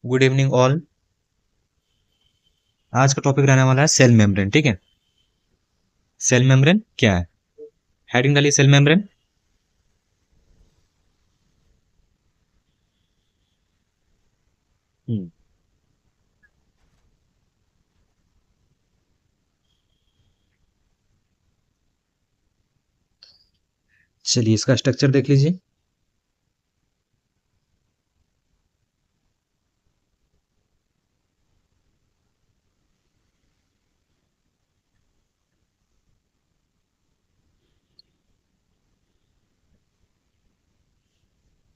Good evening all. आज का topic रहने वाला है सेल मेम्ब्रेन। ठीक है, सेल मेम्ब्रेन क्या है? हेडिंग डालिए सेल मेम्ब्रेन। हम्म, चलिए इसका स्ट्रक्चर देख लीजिए।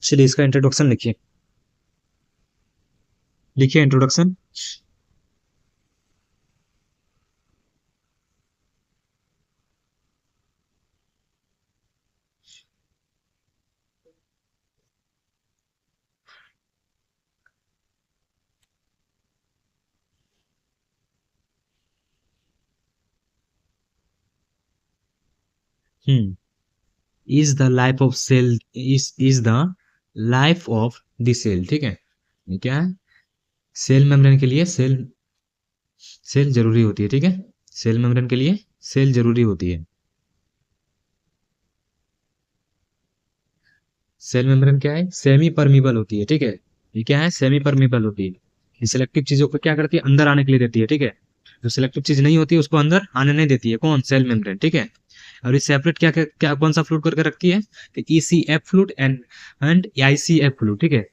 चलिए इसका इंट्रोडक्शन लिखिए। लिखिए introduction. Hmm is the life of cell, is the life of the cell. ठीक है, ये क्या है? सेल मेम्ब्रेन के लिए सेल जरूरी होती है। ठीक है, सेल मेम्ब्रेन के लिए सेल जरूरी होती है। सेल मेम्ब्रेन क्या है? सेमी परमीबल होती है। ठीक है, ये क्या है? सेमी परमीबल होती है। ये सिलेक्टिव चीजों को क्या करती है? अंदर आने के लिए देती है। ठीक है, जो सिलेक्टिव चीज नहीं होती है उसको अंदर आने नहीं देती है। कौन? Cell membrane. ठीक है, और ये सेपरेट क्या क्या, क्या कौन सा फ्लूइड करके रखती है? ECF fluid and ICF fluid. ठीक है,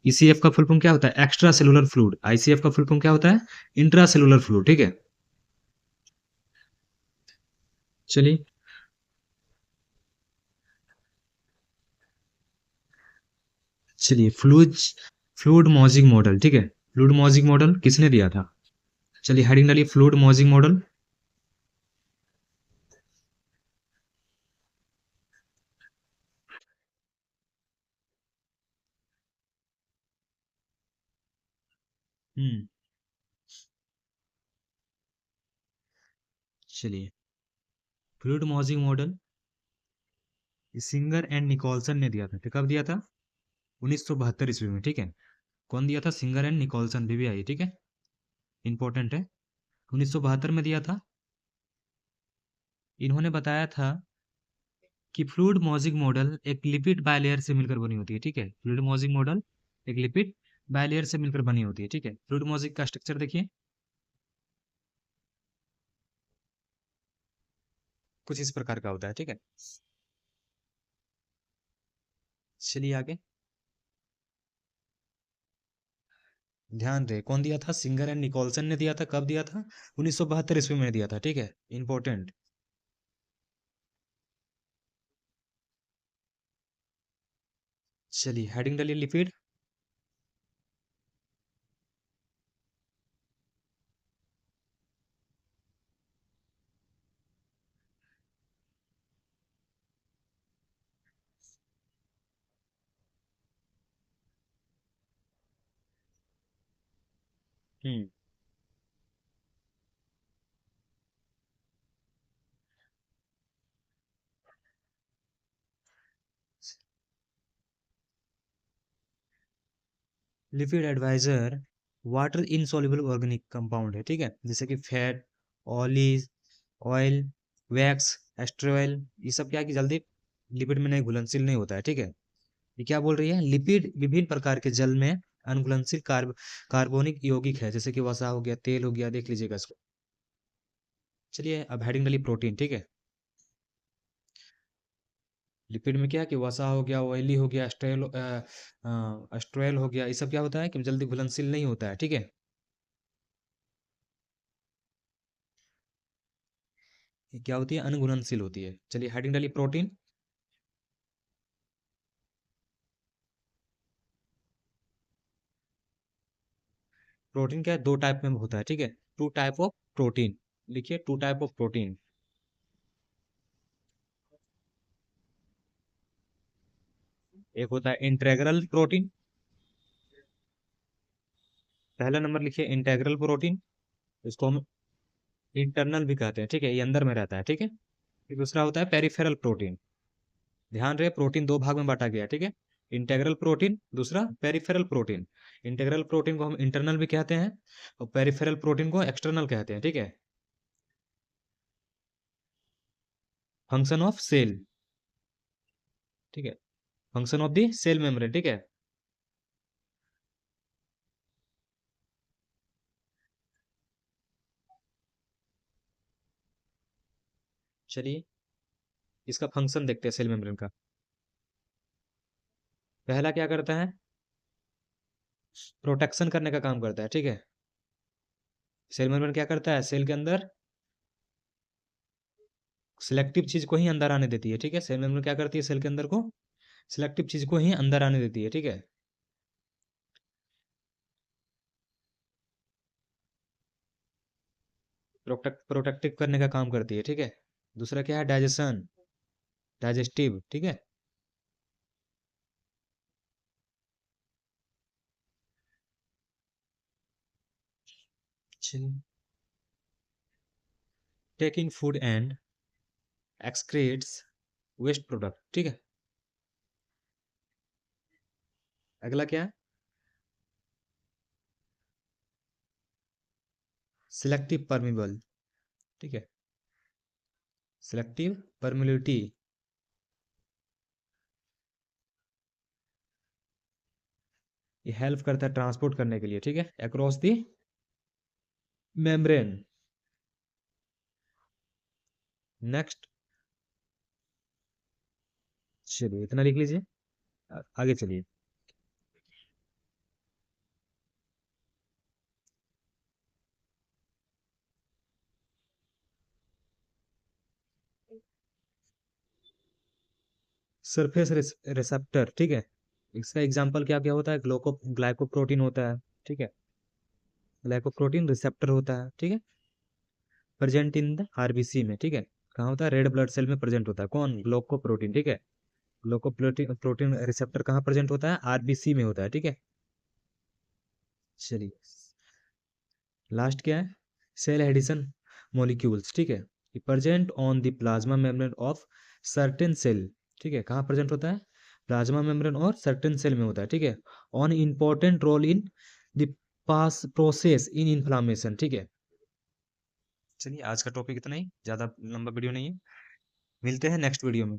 ईसीएफ का फुल फॉर्म क्या होता है? Extra cellular fluid. आईसीएफ का फुल फॉर्म क्या होता है? Intra cellular fluid. ठीक है, चलिए। चलिए फ्लूइड मॉजिक मॉडल। ठीक है, फ्लूइड मॉजिक मॉडल किसने दिया था? चलिए हेडिंग डालिए फ्लूइड मॉजिक मॉडल। हम्म चलिए, fluid mosaic model Singer and Nicolson ने दिया था। ठीक, कब दिया था? 1972 ईस्वी में। ठीक है, कौन दिया था? Singer and Nicolson, BBI. ठीक है, इंपॉर्टेंट है। 1972 में दिया था। इन्होंने बताया था कि फ्लूइड मॉजिक मॉडल एक लिपिड बायलेयर से मिलकर बनी होती है। ठीक है, फ्लूइड मॉजिक मॉडल एक लिपिड बायलेयर से मिलकर बनी होती है। ठीक है, फ्लूइड मॉजिक का स्ट्रक्चर देखिए, कुछ इस प्रकार का होता है। ठीक है, चलिए आगे। ध्यान दे, कौन दिया था? सिंगर एंड निकोलसन ने दिया था। कब दिया था? 1972 ईस्वी में दिया था। ठीक है, इंपॉर्टेंट। चलिए हेडिंग डालिए लिपिड। हम्म लिपिड एडवाइजर वाटर इनसॉल्युबल ऑर्गेनिक कंपाउंड है। ठीक है, जैसे कि fat, oily oil, wax, ester oil, ये सब क्या है कि जल्दी लिपिड में नहीं घुलनशील नहीं होता है। ठीक है, ये क्या बोल रही है? लिपिड विभिन्न प्रकार के जल में अनघुलनशील कार्बोनिक यौगिक है, जैसे कि वसा हो गया, तेल हो गया। देख लीजिएगा इसको। चलिए अब हेडिंग डालिए प्रोटीन। ठीक है, लिपिड में क्या है कि वसा हो गया, ऑयली हो गया, एस्ट्रोयल हो गया, ये सब क्या होता है कि जल्दी घुलनशील नहीं होता है। ठीक है, ये क्या होती है? अनघुलनशील होती है। चलिए हेडिंग डालिए प्रोटीन। प्रोटीन क्या है? दो टाइप में होता है। ठीक है, टू टाइप ऑफ प्रोटीन। लिखिए टू टाइप ऑफ प्रोटीन। एक होता है इंटेग्रल प्रोटीन। पहला नंबर लिखिए इंटेग्रल प्रोटीन, इसको हम इंटरनल भी कहते हैं। ठीक है, ये अंदर में रहता है। ठीक है, फिर दूसरा होता है पेरिफेरल प्रोटीन। ध्यान रहे, प्रोटीन दो भाग में बांटा गया है। ठीक है, इंटेग्रल प्रोटीन, दूसरा पेरिफेरल प्रोटीन। इंटेग्रल प्रोटीन को हम इंटरनल भी कहते हैं और पेरिफेरल प्रोटीन को एक्सटर्नल कहते हैं, ठीक है। फंक्शन ऑफ सेल, ठीक है, function of the cell membrane, ठीक है। चलिए इसका फंक्शन देखते हैं सेल मेम्ब्रेन का। पहला क्या करता है, प्रोटेक्शन करने का काम करता है, ठीक है। सेल मेम्ब्रेन क्या करता है, सेल के अंदर सिलेक्टिव चीज को ही अंदर आने देती है, ठीक है। सेल मेम्ब्रेन क्या करती है, सेल के अंदर को सिलेक्टिव चीज को ही अंदर आने देती है, ठीक है। प्रोटेक्टिव करने का काम करती है, ठीक है। दूसरा क्या है, डाइजेशन, डाइजेस्टिव, ठीक है। Taking food and excretes waste product, ठीक है। अगला क्या है, सिलेक्टिव परमिबल, ठीक है। सिलेक्टिव परमिबिलिटी, ये हेल्प करता है ट्रांसपोर्ट करने के लिए, ठीक है, अक्रॉस दी मेम्ब्रेन। नेक्स्ट, चलिए इतना लिख लीजिए, आगे चलिए। सरफेस रिसेप्टर, ठीक है। इसका एग्जांपल क्या क्या होता है, ग्लाइकोप्रोटीन होता है, ठीक है। ग्लाइकोप्रोटीन रिसेप्टर होता है, ठीक है, प्रेजेंट इन द आरबीसी में, ठीक है। कहाँ होता है, रेड ब्लड सेल में प्रेजेंट होता है, कौन, ग्लाइकोप्रोटीन, ठीक है। ग्लाइकोप्रोटीन प्रोटीन रिसेप्टर कहाँ प्रेजेंट होता है, आरबीसी में होता है, ठीक है। चलिए लास्ट क्या है, सेल एडिशन मॉलिक्यूल्स, ठीक है। Present on the plasma membrane of certain cell, ठीक है। कहाँ प्रेजेंट होता है, प्लाज्मा मेम्ब्रेन और सर्टेन सेल में होता है, ठीक है। On important role in the pass process in inflammation, ठीक है। चलिए आज का टॉपिक इतना ही, ज़्यादा लंबा वीडियो नहीं है, मिलते हैं नेक्स्ट वीडियो में।